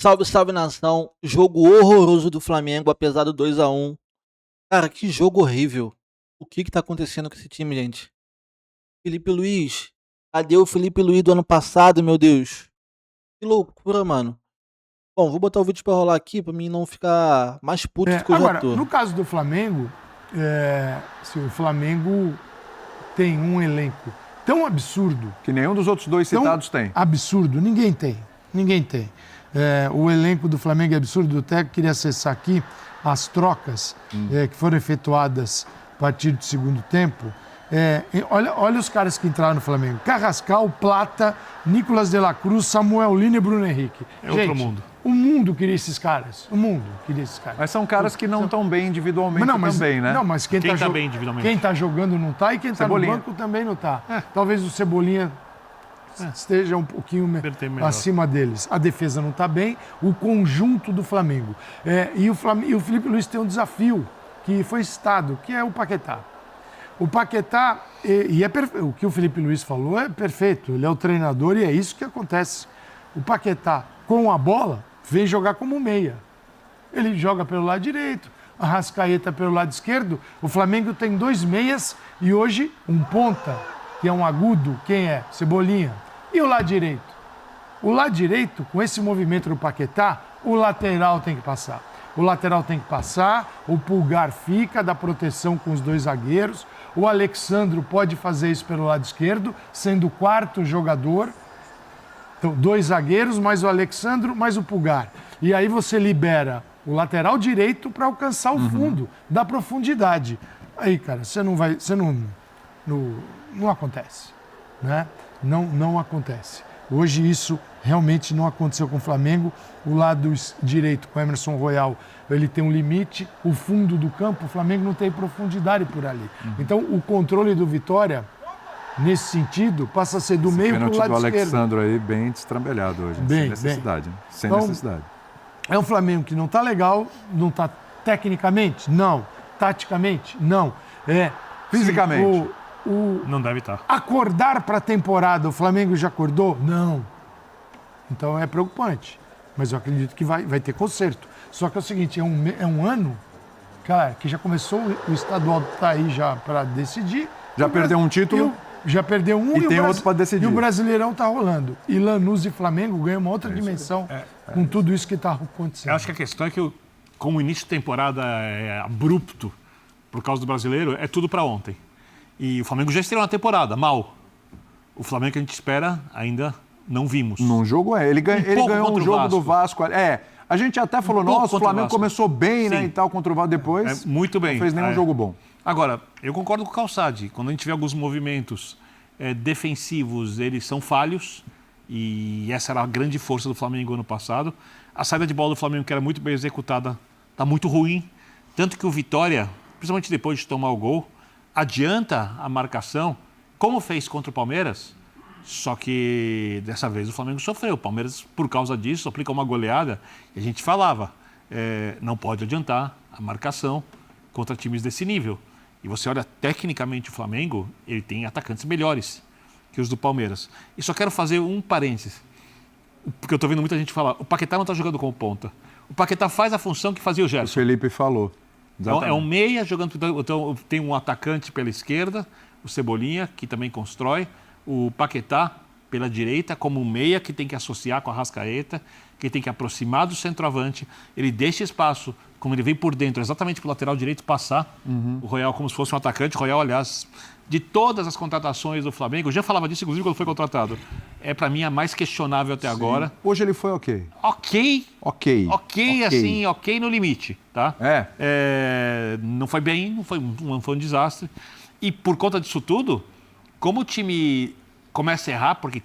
Salve, salve nação. Jogo horroroso do Flamengo, apesar do 2-1. Cara, que jogo horrível. O que tá acontecendo com esse time, gente? Felipe Luiz. Cadê o Felipe Luiz do ano passado, meu Deus? Que loucura, mano. Bom, vou botar o vídeo pra rolar aqui pra mim não ficar mais puto do que eu já Agora, tô. no caso do Flamengo, se o Flamengo tem um elenco tão absurdo, Que nenhum dos outros dois citados tem. absurdo, ninguém tem. Ninguém tem. O elenco do Flamengo é absurdo. Eu até queria acessar aqui as trocas que foram efetuadas a partir do segundo tempo. Olha os caras que entraram no Flamengo. Carrascal, Plata, Nicolas de la Cruz, Samuel Lino e Bruno Henrique. Outro mundo. O mundo queria esses caras. O mundo queria esses caras. Mas são caras que não estão bem individualmente também, né? Não, mas quem Quem tá bem individualmente? Quem tá jogando não tá e quem tá no Cebolinha. banco também não tá. Talvez o Cebolinha esteja um pouquinho Melhor. acima deles. A defesa não tá bem, o conjunto do Flamengo. E o Felipe Luiz tem um desafio que foi citado, que é o Paquetá. O Paquetá, o que o Felipe Luiz falou é perfeito, ele é o treinador e é isso que acontece. O Paquetá, com a bola, vem jogar como meia. Ele joga pelo lado direito, a Arrascaeta pelo lado esquerdo. O Flamengo tem dois meias e hoje um ponta, que é um agudo, quem é? Cebolinha. E o lado direito? O lado direito, com esse movimento do Paquetá, o lateral tem que passar. O lateral tem que passar, o Pulgar fica, dá proteção com os dois zagueiros. O Alexandro pode fazer isso pelo lado esquerdo, sendo o quarto jogador. Então, dois zagueiros, mais o Alexandro, mais o Pulgar. E aí você libera o lateral direito para alcançar o fundo, da profundidade. Aí, cara, não acontece, né? Não acontece. Hoje isso realmente não aconteceu com o Flamengo. O lado direito com o Emerson Royal, ele tem um limite. O fundo do campo, o Flamengo não tem profundidade por ali. Então, o controle do Vitória, nesse sentido, passa a ser do meio para o lado do esquerdo. Alexandre aí bem destrambelhado hoje, sem necessidade. Sem Então, necessidade. É um Flamengo que não está legal, não está tecnicamente, não. Taticamente, não. Fisicamente. Não deve estar. Acordar para a temporada, o Flamengo já acordou? Não. Então é preocupante. Mas eu acredito que vai ter conserto. Só que é o seguinte, é um ano, cara, que já começou, o estadual está aí já para decidir. Já perdeu um título. Já perdeu um E tem outro para decidir. E o Brasileirão está rolando. E Lanús e Flamengo ganham uma outra dimensão com tudo isso que está acontecendo. Eu acho que a questão é que, como o início de temporada é abrupto por causa do brasileiro, é tudo para ontem. E o Flamengo já estreou na temporada, mal. O Flamengo que a gente espera ainda não vimos. Num jogo ele ganhou um jogo do Vasco. A gente até falou, nossa, o Flamengo começou bem, né, e tal, contra o Vasco depois. Muito bem. Não fez nenhum jogo bom. Agora, eu concordo com o Calçade. Quando a gente vê alguns movimentos defensivos, eles são falhos. E essa era a grande força do Flamengo ano passado. A saída de bola do Flamengo, que era muito bem executada, está muito ruim. Tanto que o Vitória, principalmente depois de tomar o gol, adianta a marcação, como fez contra o Palmeiras. Só que dessa vez o Flamengo sofreu. O Palmeiras, por causa disso, aplicou uma goleada. E a gente falava, não pode adiantar a marcação contra times desse nível. E você olha tecnicamente o Flamengo, ele tem atacantes melhores que os do Palmeiras. E só quero fazer um parênteses, porque eu estou vendo muita gente falar, o Paquetá não está jogando como ponta. O Paquetá faz a função que fazia o Gerson. O Felipe falou. Então, é um meia jogando. Então, tem um atacante pela esquerda, o Cebolinha, que também constrói. O Paquetá pela direita, como um meia que tem que associar com a Arrascaeta, que tem que aproximar do centroavante. Ele deixa espaço, como ele vem por dentro, exatamente para o lateral direito passar. O Royal como se fosse um atacante. O Royal, aliás, de todas as contratações do Flamengo, eu já falava disso, inclusive, quando foi contratado. É, para mim, a mais questionável até agora. Hoje ele foi ok. Ok no limite, tá? Não foi bem, não foi um desastre. E por conta disso tudo, como o time começa a errar, porque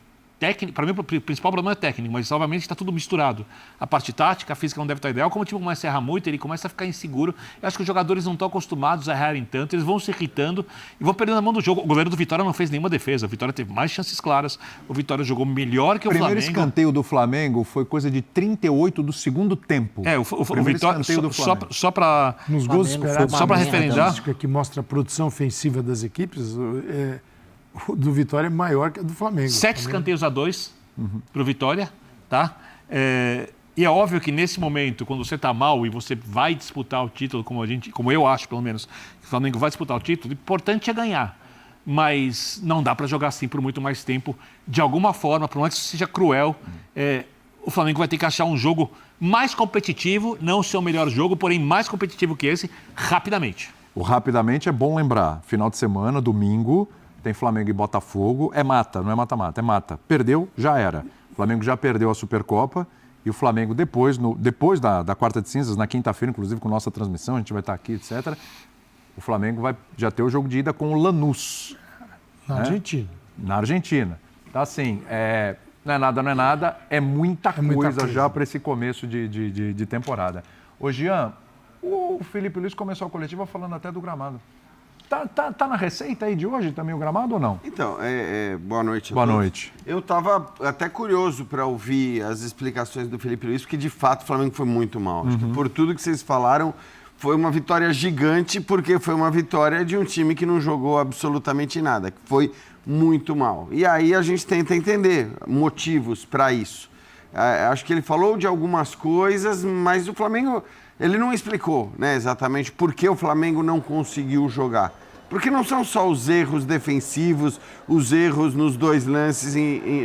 para mim o principal problema é técnico, mas obviamente está tudo misturado. A parte tática, a física não deve estar ideal. Como o time começa a errar muito, ele começa a ficar inseguro. Eu acho que os jogadores não estão acostumados a errarem tanto, eles vão se irritando e vão perdendo a mão do jogo. O goleiro do Vitória não fez nenhuma defesa, o Vitória teve mais chances claras, o Vitória jogou melhor que o Flamengo. O primeiro escanteio do Flamengo foi coisa de 38 do segundo tempo. O Vitória, só para nos gols só para referendar, que mostra a produção ofensiva das equipes, o do Vitória é maior que a do Flamengo. 7 escanteios a 2 para o Vitória, tá? E é óbvio que nesse momento, quando você está mal e você vai disputar o título, como eu acho, pelo menos, que o Flamengo vai disputar o título, o importante é ganhar. Mas não dá para jogar assim por muito mais tempo. De alguma forma, por mais que isso seja cruel, o Flamengo vai ter que achar um jogo mais competitivo, não o seu melhor jogo, porém mais competitivo que esse, rapidamente. O rapidamente é bom lembrar. Final de semana, domingo, tem Flamengo e Botafogo. É mata, não é mata-mata, é mata. Perdeu, já era. O Flamengo já perdeu a Supercopa. E o Flamengo, depois da quarta de cinzas, na quinta-feira, inclusive com nossa transmissão, a gente vai estar aqui, etc. O Flamengo vai já ter o jogo de ida com o Lanús. Na Argentina. Na Argentina. Então, assim, não é nada, é muita coisa já para esse começo de temporada. Ô, Jean, o Felipe Luiz começou a coletiva falando até do gramado. Tá na receita aí de hoje também o gramado ou não? Então, boa noite. Boa noite. Eu estava até curioso para ouvir as explicações do Felipe Luiz, porque de fato o Flamengo foi muito mal. Acho que por tudo que vocês falaram, foi uma vitória gigante, porque foi uma vitória de um time que não jogou absolutamente nada, que foi muito mal. E aí a gente tenta entender motivos para isso. Acho que ele falou de algumas coisas, mas o Flamengo... Ele não explicou, né, exatamente por que o Flamengo não conseguiu jogar. Porque não são só os erros defensivos, os erros nos dois lances,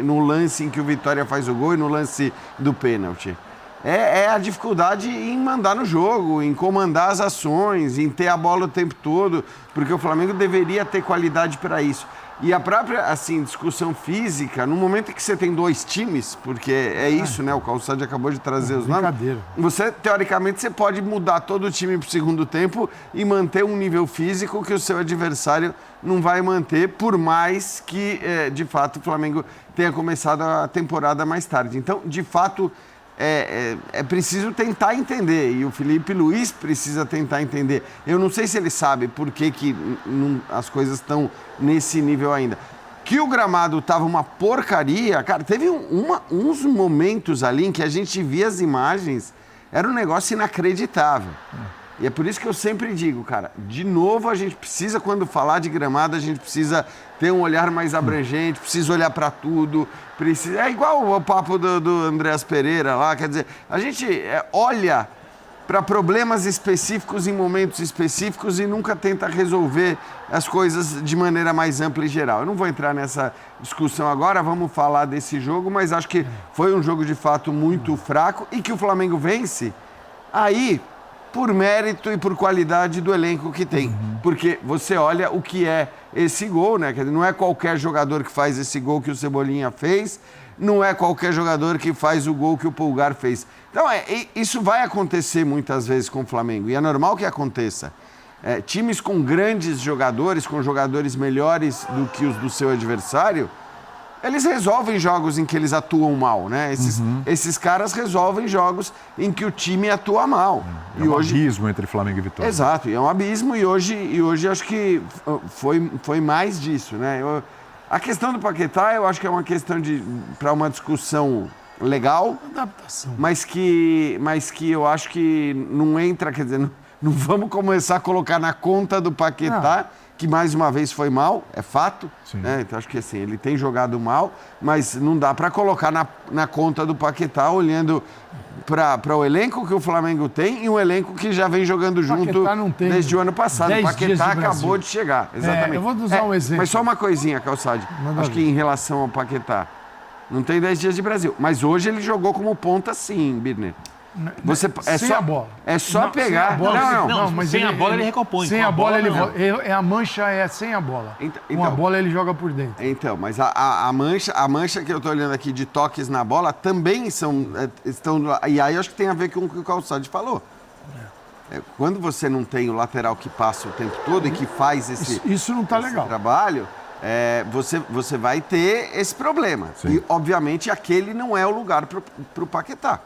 no lance em que o Vitória faz o gol e no lance do pênalti. É a dificuldade em mandar no jogo, em comandar as ações, em ter a bola o tempo todo, porque o Flamengo deveria ter qualidade para isso. E a própria, assim, discussão física, no momento em que você tem dois times, porque é isso, né? O Calçade acabou de trazer os nomes. Você, teoricamente, você pode mudar todo o time para o segundo tempo e manter um nível físico que o seu adversário não vai manter, por mais que, de fato, o Flamengo tenha começado a temporada mais tarde. Então, de fato... É preciso tentar entender, e o Felipe Luiz precisa tentar entender. Eu não sei se ele sabe por que as coisas estão nesse nível ainda. Que o gramado estava uma porcaria, cara, teve uns momentos ali em que a gente via as imagens, era um negócio inacreditável. E é por isso que eu sempre digo, cara, de novo a gente precisa, quando falar de gramado, a gente precisa ter um olhar mais abrangente, precisa olhar para tudo, é igual o papo do Andreas Pereira lá, quer dizer, a gente olha para problemas específicos em momentos específicos e nunca tenta resolver as coisas de maneira mais ampla e geral. Eu não vou entrar nessa discussão agora, vamos falar desse jogo, mas acho que foi um jogo de fato muito fraco e que o Flamengo vence aí por mérito e por qualidade do elenco que tem. Porque você olha o que é esse gol, né? Quer dizer, não é qualquer jogador que faz esse gol que o Cebolinha fez, não é qualquer jogador que faz o gol que o Pulgar fez. Então, isso vai acontecer muitas vezes com o Flamengo, e é normal que aconteça. Times com grandes jogadores, com jogadores melhores do que os do seu adversário, eles resolvem jogos em que eles atuam mal, né? Esses caras resolvem jogos em que o time atua mal. É um abismo entre Flamengo e Vitória. Exato, é um abismo e hoje acho que foi mais disso, né? A questão do Paquetá, eu acho que é uma questão para uma discussão legal, adaptação, mas que eu acho que não entra, quer dizer, não vamos começar a colocar na conta do Paquetá, que mais uma vez foi mal, é fato, né? Então acho que assim, ele tem jogado mal, mas não dá para colocar na conta do Paquetá, olhando para o elenco que o Flamengo tem e um elenco que já vem jogando junto desde o ano passado. O Paquetá acabou de chegar, exatamente. Eu vou usar um exemplo. Mas só uma coisinha, Calçade, acho que em relação ao Paquetá, não tem 10 dias de Brasil, mas hoje ele jogou como ponta sim, Birner. Sem a bola. É só pegar. Mas sem a bola ele recompõe. Sem a bola a mancha é sem a bola. Com a bola ele joga por dentro. Então, mas a mancha que eu estou olhando aqui de toques na bola também estão... E aí eu acho que tem a ver com o que o Calçade falou. Quando você não tem o lateral que passa o tempo todo e que faz isso não tá legal. Trabalho, você vai ter esse problema. Sim. E, obviamente, aquele não é o lugar para o Paquetá.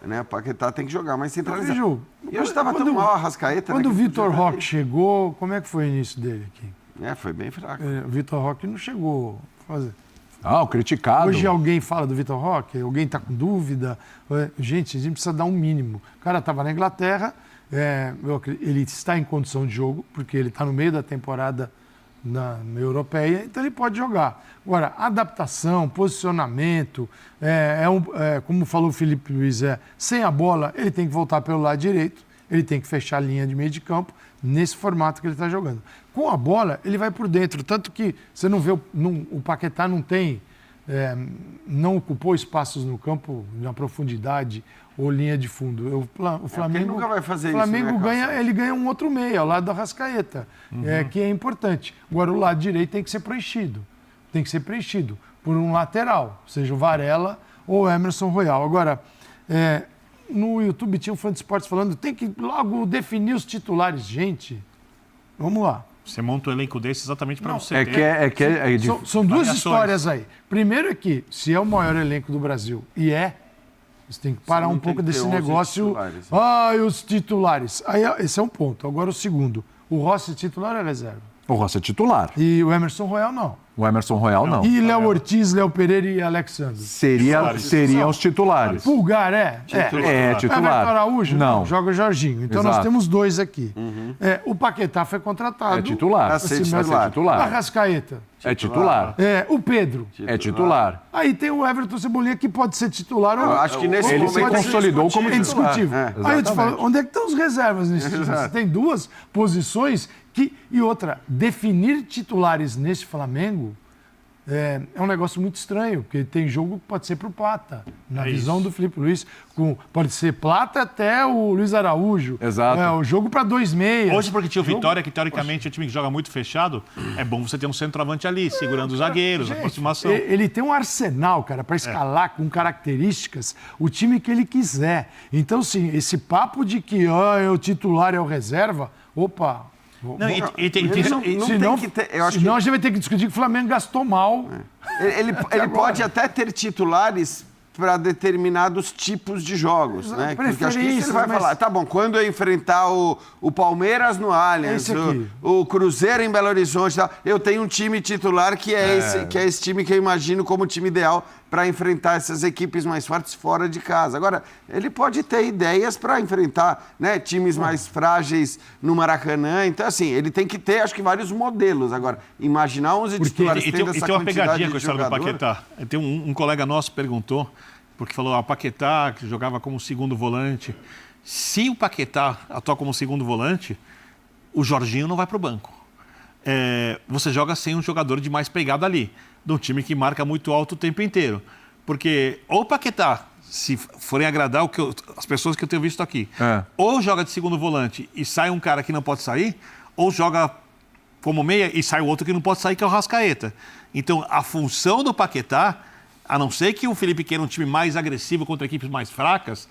Né? O Paquetá tem que jogar mais centralizado. E hoje estava tão mal a Arrascaeta. Quando o Vitor Roque chegou, como é que foi o início dele aqui? Foi bem fraco. O Vitor Roque não chegou a fazer. O criticado. Hoje alguém fala do Vitor Roque, alguém está com dúvida. Gente, a gente precisa dar um mínimo. O cara estava na Inglaterra, ele está em condição de jogo, porque ele está no meio da temporada na europeia, então ele pode jogar. Agora, adaptação, posicionamento, como falou o Filipe Luís, sem a bola, ele tem que voltar pelo lado direito, ele tem que fechar a linha de meio de campo, nesse formato que ele está jogando. Com a bola, ele vai por dentro, tanto que você não vê, o Paquetá não ocupou espaços no campo na profundidade ou linha de fundo. O Flamengo nunca vai fazer o Flamengo isso, né, ele ganha um outro meio, ao lado do Arrascaeta, que é importante. Agora, o lado direito tem que ser preenchido. Tem que ser preenchido por um lateral, seja o Varela ou o Emerson Royal. Agora, no YouTube tinha um fã de esportes falando, tem que logo definir os titulares. Gente, vamos lá. Você monta um elenco desse exatamente para você São duas histórias aí. Primeiro é que, se é o maior elenco do Brasil, você tem que parar um pouco desse negócio. Os titulares. Aí, esse é um ponto. Agora o segundo. O Rossi é titular ou é reserva? O Rossi é titular. E o Emerson Royal não. O Emerson Royal não. E Léo Ortiz, Léo Pereira e Alexandre? Seriam os titulares. Pulgar titular. Everton Araújo? Não. Joga o Jorginho. Então Exato. nós temos dois aqui. O Paquetá foi contratado. É titular. Pra ser A Arrascaeta. É titular. O Pedro. É titular. Aí tem o Everton Cebolinha que pode ser titular ou acho que nesse Ele se momento consolidou como é titular. indiscutível. Aí eu te falo, onde é que estão os reservas nesse time? Você tem duas posições e outra, definir titulares nesse Flamengo é um negócio muito estranho, porque tem jogo que pode ser pro Plata. Na visão do Filipe Luís, pode ser Plata até o Luiz Araújo. Exato. O jogo para 2-6. Hoje, porque tinha o Vitória, que teoricamente é um time que joga muito fechado, é bom você ter um centroavante ali, segurando os zagueiros, aproximação. Ele tem um arsenal, cara, para escalar com características o time que ele quiser. Então, sim, esse papo de que o titular é o reserva, opa... Não, Senão a gente vai ter que discutir que o Flamengo gastou mal. Ele pode até ter titulares para determinados tipos de jogos, né? Porque acho que isso ele vai falar. Tá bom, quando eu enfrentar o Palmeiras no Allianz, o Cruzeiro em Belo Horizonte, eu tenho um time titular que é esse time que eu imagino como o time ideal para enfrentar essas equipes mais fortes fora de casa. Agora, ele pode ter ideias para enfrentar, né, times mais frágeis no Maracanã. Então, assim, ele tem que ter, acho que, vários modelos. Agora, imaginar 11 titulares tendo essa tem uma pegadinha com a de história do jogador... Paquetá. Tem um colega nosso perguntou, porque falou, Paquetá, que jogava como segundo volante. Se o Paquetá atua como segundo volante, o Jorginho não vai para o banco. Você joga sem um jogador de mais pegada ali, de um time que marca muito alto o tempo inteiro. Porque ou o Paquetá, se forem agradar as pessoas que eu tenho visto aqui, ou joga de segundo volante e sai um cara que não pode sair, ou joga como meia e sai o outro que não pode sair, que é o Arrascaeta. Então, a função do Paquetá, a não ser que o Felipe queira um time mais agressivo contra equipes mais fracas,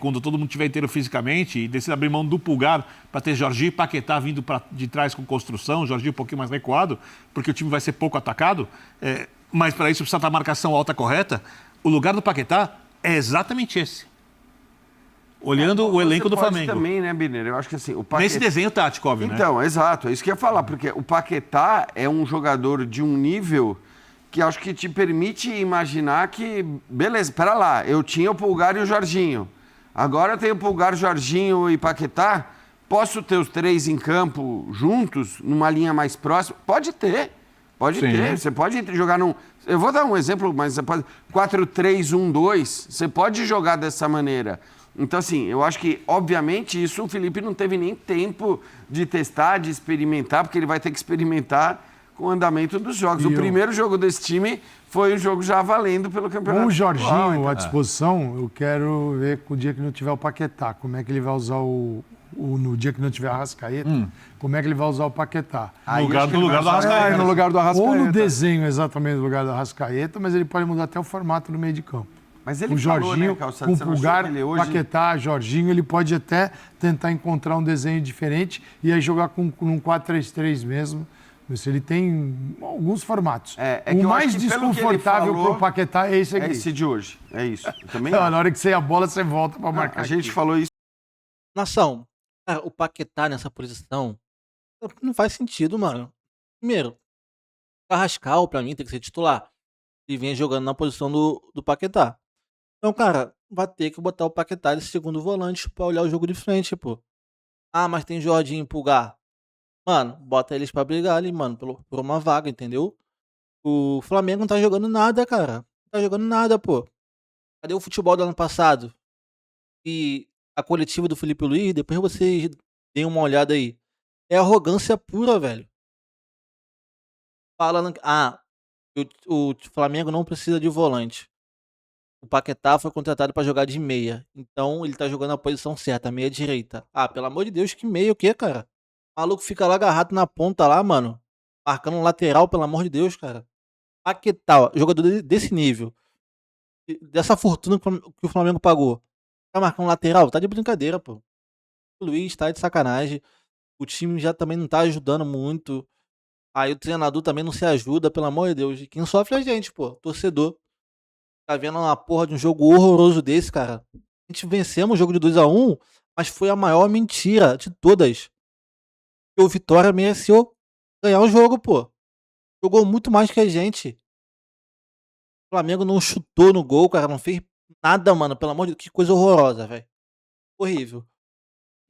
quando todo mundo estiver inteiro fisicamente, e decida abrir mão do Pulgar para ter Jorginho e Paquetá vindo de trás com construção, Jorginho um pouquinho mais recuado, porque o time vai ser pouco atacado, mas para isso precisa estar a marcação alta correta. O lugar do Paquetá é exatamente esse. Olhando o elenco do Flamengo. Também, né, Birner? Eu acho que assim, o Paquetá... Nesse desenho tático, óbvio, né? Então, exato, é isso que eu ia falar, porque o Paquetá é um jogador de um nível que acho que te permite imaginar que, beleza, pera lá, eu tinha o Pulgar e o Jorginho, agora eu tenho o Pulgar, Jorginho e Paquetá, posso ter os três em campo juntos, numa linha mais próxima? Pode ter, você pode jogar num... Eu vou dar um exemplo, mas você pode... 4-3-1-2, você pode jogar dessa maneira. Então, assim, eu acho que, obviamente, isso o Felipe não teve nem tempo de testar, de experimentar, porque ele vai ter que experimentar com o andamento dos jogos. O primeiro jogo desse time foi um jogo já valendo pelo campeonato. Com o Jorginho à disposição, eu quero ver o dia que não tiver o Paquetá, como é que ele vai usar no dia que não tiver a Arrascaeta, como é que ele vai usar o Paquetá. No lugar do Arrascaeta. No lugar do Arrascaeta. Ou no desenho exatamente no lugar do Arrascaeta, mas ele pode mudar até o formato no meio de campo. Mas ele o Jorginho, falou, né, com o Pulgar, Paquetá, Jorginho, ele pode até tentar encontrar um desenho diferente e aí jogar com um 4-3-3 mesmo. Ele tem alguns formatos. O mais desconfortável para o Paquetá é esse aqui. É esse de hoje. É isso. Eu também na hora que você a bola, você volta para marcar. A gente falou isso. Nação, cara, o Paquetá nessa posição não faz sentido, mano. Primeiro, o Carrascal, pra mim, tem que ser titular. E vem jogando na posição do Paquetá. Então, cara, vai ter que botar o Paquetá de segundo volante pra olhar o jogo de frente, pô. Ah, mas tem Jorginho e Pulgar. Mano, bota eles pra brigar ali, mano, por uma vaga, entendeu? O Flamengo não tá jogando nada, cara. Não tá jogando nada, pô. Cadê o futebol do ano passado? E a coletiva do Felipe Luiz, depois vocês deem uma olhada aí. É arrogância pura, velho. Falando que o Flamengo não precisa de volante. O Paquetá foi contratado pra jogar de meia. Então ele tá jogando a posição certa, meia direita. Ah, pelo amor de Deus, que meia o quê, cara? O maluco fica lá agarrado na ponta lá, mano. Marcando um lateral, pelo amor de Deus, cara. Paquetá, ó, jogador desse nível. Dessa fortuna que o Flamengo pagou. Tá marcando um lateral? Tá de brincadeira, pô. O Luiz tá de sacanagem. O time já também não tá ajudando muito. Aí o treinador também não se ajuda, pelo amor de Deus. E quem sofre é a gente, pô. Torcedor. Tá vendo uma porra de um jogo horroroso desse, cara. A gente vencemos o jogo de 2-1, mas foi a maior mentira de todas. E o Vitória mereceu ganhar o jogo, pô. Jogou muito mais que a gente. O Flamengo não chutou no gol, cara. Não fez nada, mano. Pelo amor de Deus. Que coisa horrorosa, velho. Horrível. O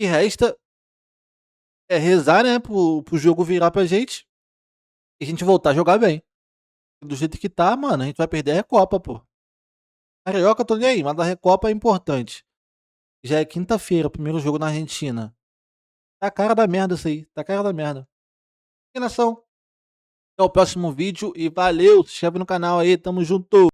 que resta é rezar, né? Pro jogo virar pra gente. E a gente voltar a jogar bem. Do jeito que tá, mano, a gente vai perder a Recopa, pô. Carioca, tô nem aí, mas a Recopa é importante. Já é quinta-feira, primeiro jogo na Argentina. Tá a cara da merda isso aí. Tá a cara da merda. E nação. Até o próximo vídeo e valeu. Se inscreve no canal aí, tamo junto.